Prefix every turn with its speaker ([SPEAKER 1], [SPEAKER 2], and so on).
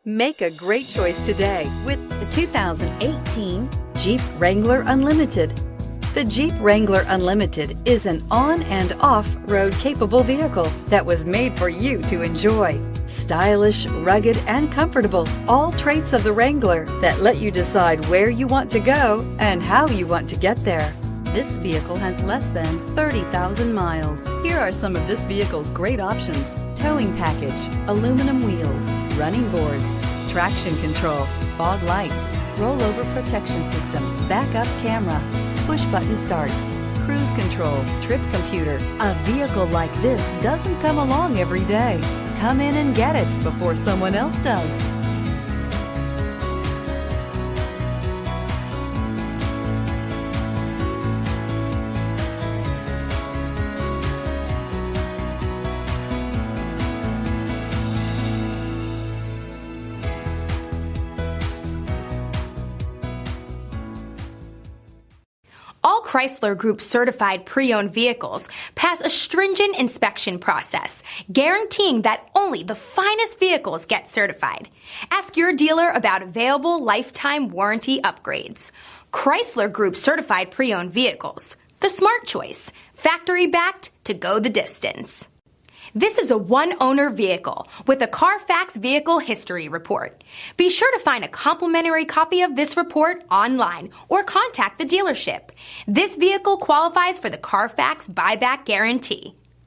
[SPEAKER 1] Make a great choice today with the 2018 Jeep Wrangler Unlimited. The Jeep Wrangler Unlimited is an on- and off-road capable vehicle that was made for you to enjoy. Stylish, rugged, and comfortable, all traits of the Wrangler that let you decide where you want to go and how you want to get there. This vehicle has less than 30,000 miles. Here are some of this vehicle's great options: towing package, aluminum wheels, running boards, traction control, fog lights, rollover protection system, backup camera, push button start, cruise control, trip computer. A vehicle like this doesn't come along every day. Come in and get it before someone else does.
[SPEAKER 2] All Chrysler Group certified pre-owned vehicles pass a stringent inspection process, guaranteeing that only the finest vehicles get certified. Ask your dealer about available lifetime warranty upgrades. Chrysler Group certified pre-owned vehicles, the smart choice, factory backed to go the distance. This is a one-owner vehicle with a CarFax Vehicle History Report. Be sure to find a complimentary copy of this report online or contact the dealership. This vehicle qualifies for the CarFax buyback guarantee.